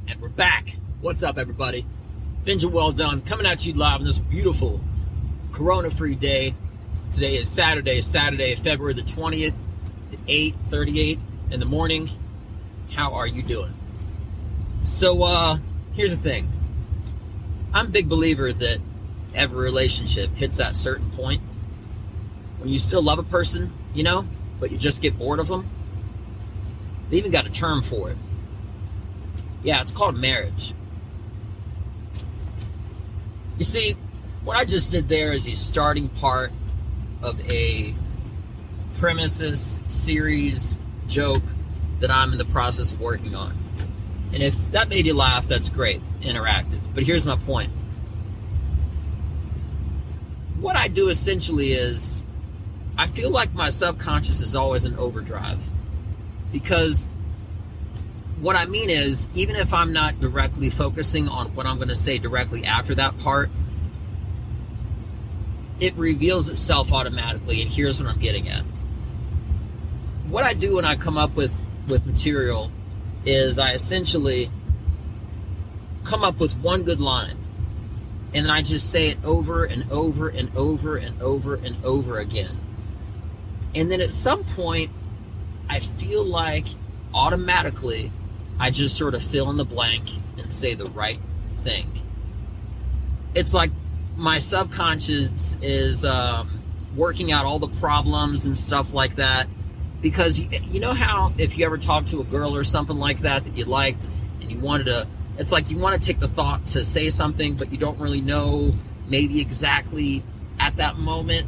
And we're back. What's up, everybody? Benja Welldone coming at you live on this beautiful Corona-free day. Today is Saturday, February the 20th at 8:38 in the morning. How are you doing? So, here's the thing. I'm a big believer that every relationship hits that certain point when you still love a person, you know, but you just get bored of them. They even got a term for it. Yeah, it's called marriage. You see, what I just did there is a starting part of a premises, series, joke that I'm in the process of working on. And if that made you laugh, that's great, interactive. But here's my point. What I do essentially is, I feel like my subconscious is always in overdrive. Because what I mean is, even if I'm not directly focusing on what I'm going to say directly after that part, it reveals itself automatically, and here's what I'm getting at. What I do when I come up with material is I essentially come up with one good line, and then I just say it over and over and over and over and over again. And then at some point, I feel like automatically I just sort of fill in the blank and say the right thing. It's like my subconscious is working out all the problems and stuff like that. Because you know how if you ever talk to a girl or something like that you liked and you wanted to, it's like you want to take the thought to say something, but you don't really know maybe exactly at that moment.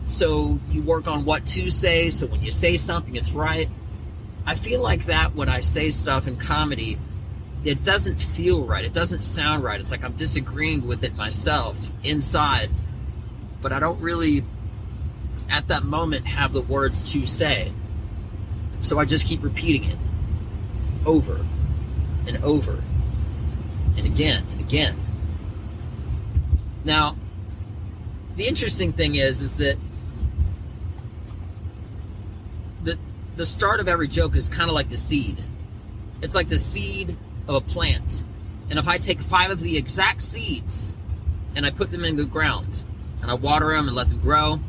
So you work on what to say, so when you say something, it's right. I feel like that when I say stuff in comedy, it doesn't feel right. It doesn't sound right. It's like I'm disagreeing with it myself inside, but I don't really, at that moment, have the words to say. So I just keep repeating it over and over and again and again. Now, the interesting thing is that the start of every joke is kind of like the seed. It's like the seed of a plant. And if I take 5 of the exact seeds and I put them in the ground and I water them and let them grow,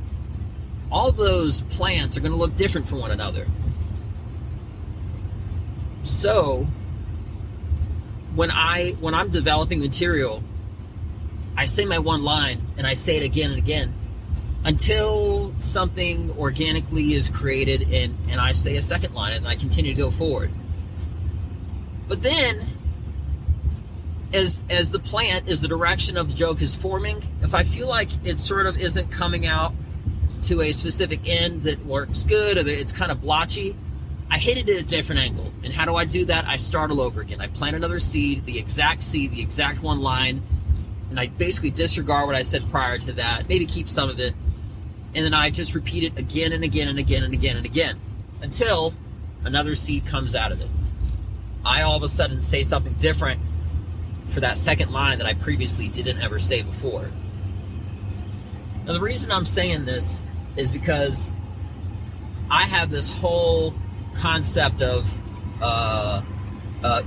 all of those plants are going to look different from one another. So when I'm developing material, I say my one line and I say it again and again until something organically is created, and I say a second line and I continue to go forward. But then, as the plant, as the direction of the joke is forming, if I feel like it sort of isn't coming out to a specific end that works good, or that it's kind of blotchy, I hit it at a different angle. And how do I do that? I start all over again. I plant another seed, the exact one line, and I basically disregard what I said prior to that, maybe keep some of it, and then I just repeat it again and again and again and again and again until another seed comes out of it. I all of a sudden say something different for that second line that I previously didn't ever say before. Now, the reason I'm saying this is because I have this whole concept of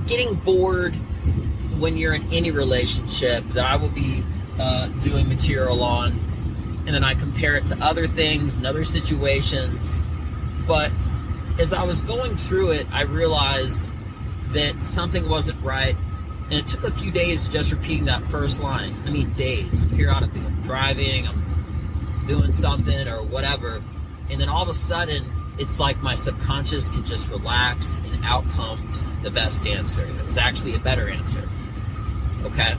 getting bored when you're in any relationship that I will be doing material on, and then I compare it to other things and other situations. But as I was going through it, I realized that something wasn't right, and it took a few days just repeating that first line. I mean, days, periodically. I'm driving, I'm doing something or whatever, and then all of a sudden, it's like my subconscious can just relax, and out comes the best answer. And it was actually a better answer. Okay?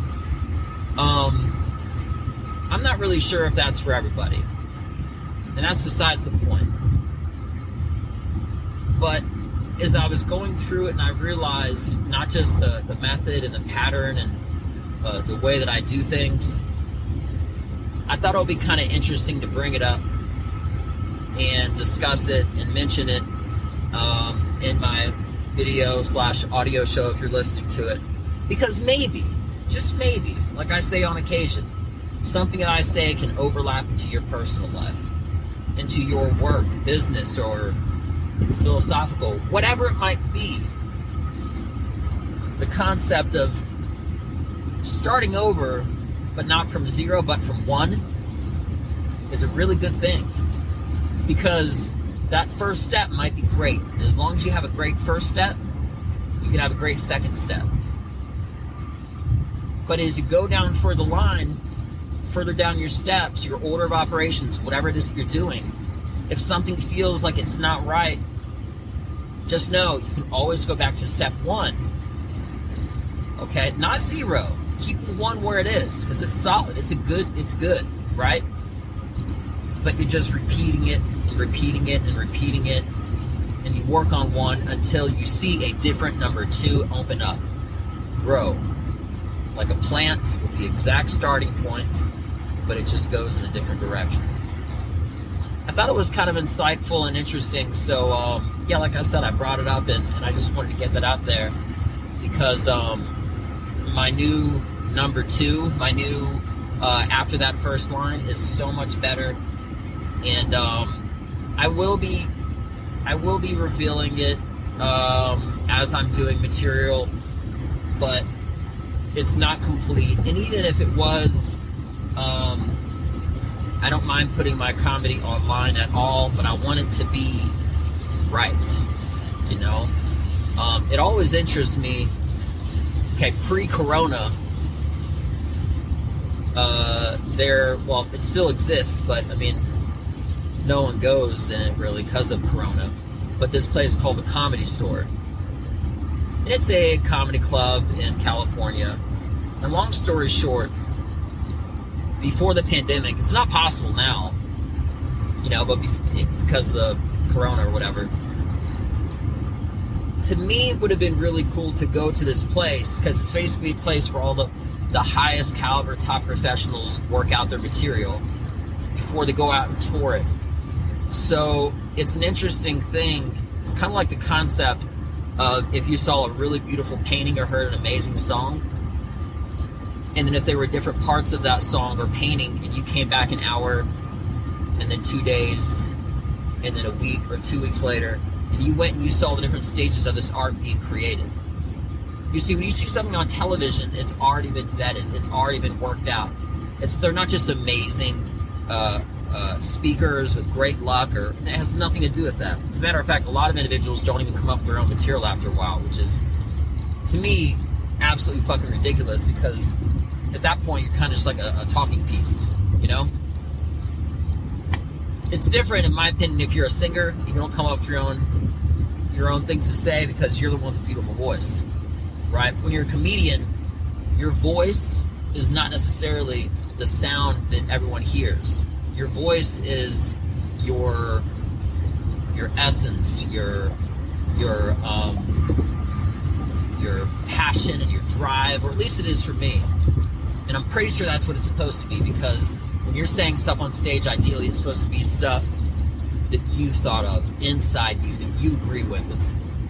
I'm not really sure if that's for everybody. And that's besides the point. But as I was going through it and I realized not just the method and the pattern and the way that I do things, I thought it would be kind of interesting to bring it up and discuss it and mention it in my video/audio show if you're listening to it. Because maybe, just maybe, like I say on occasion, something that I say can overlap into your personal life, into your work, business, or philosophical, whatever it might be. the concept of starting over, but not from 0, but from 1, is a really good thing. Because that first step might be great. As long as you have a great first step, you can have a great second step. But as you go down for the line, further down your steps, your order of operations, whatever it is that you're doing, if something feels like it's not right, just know you can always go back to step 1. Okay? Not 0. Keep the 1 where it is, because it's solid. It's good, right? But you're just repeating it and repeating it and repeating it, and you work on 1 until you see a different number 2 open up, grow, like a plant with the exact starting point, but it just goes in a different direction. I thought it was kind of insightful and interesting, so yeah, like I said, I brought it up, and I just wanted to get that out there, because my new number 2, my new after that first line is so much better, and I will be revealing it as I'm doing material, but it's not complete. And even if it was, I don't mind putting my comedy online at all, but I want it to be right, you know? It always interests me. Okay, pre-corona, well, it still exists, but I mean, no one goes in it really because of corona, but this place called the Comedy Store, and it's a comedy club in California. And long story short, before the pandemic, it's not possible now, you know, but because of the corona or whatever, to me it would have been really cool to go to this place, because it's basically a place where all the highest caliber top professionals work out their material before they go out and tour it. So it's an interesting thing. It's kind of like the concept of if you saw a really beautiful painting or heard an amazing song, and then if there were different parts of that song or painting, and you came back an hour, and then 2 days, and then a week or 2 weeks later, and you went and you saw the different stages of this art being created. You see, when you see something on television, it's already been vetted. It's already been worked out. They're not just amazing speakers with great luck, or it has nothing to do with that. As a matter of fact, a lot of individuals don't even come up with their own material after a while, which is, to me, absolutely fucking ridiculous, because at that point you're kind of just like a talking piece, you know? It's different, in my opinion, if you're a singer, you don't come up with your own things to say, because you're the one with a beautiful voice, right? When you're a comedian, your voice is not necessarily the sound that everyone hears. Your voice is your essence, your passion and your drive, or at least it is for me. And I'm pretty sure that's what it's supposed to be, because when you're saying stuff on stage, ideally it's supposed to be stuff that you've thought of inside you, that you agree with,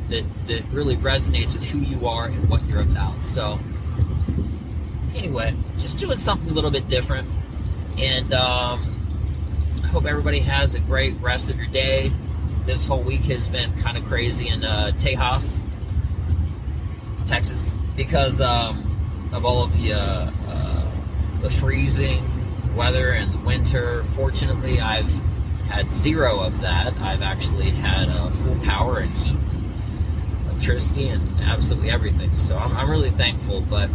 that really resonates with who you are and what you're about. So anyway, just doing something a little bit different, and I hope everybody has a great rest of your day. This whole week has been kind of crazy in Tejas, Texas, because of all of the freezing weather and the winter. Fortunately, I've had 0 of that. I've actually had full power and heat, electricity, and absolutely everything. So I'm really thankful. But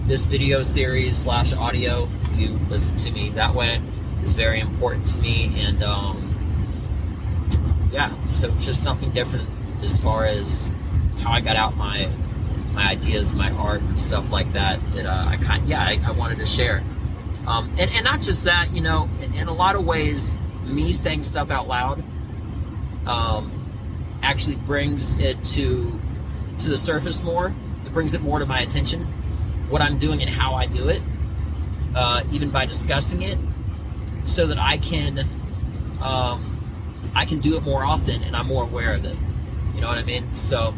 this video series / audio, if you listen to me that way, is very important to me. And yeah, so it's just something different as far as how I got out my ideas, my art, and stuff like that, that I wanted to share. And not just that, you know, in a lot of ways, me saying stuff out loud actually brings it to the surface more. It brings it more to my attention, what I'm doing and how I do it, even by discussing it, so that I can do it more often, and I'm more aware of it. You know what I mean? So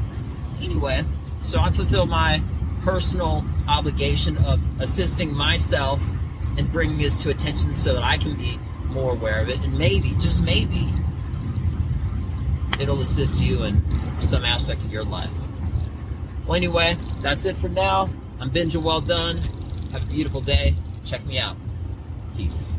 anyway, so I fulfill my personal obligation of assisting myself and bringing this to attention so that I can be more aware of it, and maybe, just maybe, it'll assist you in some aspect of your life. Well, anyway, that's it for now. I'm Benja Welldone. Have a beautiful day. Check me out. Peace.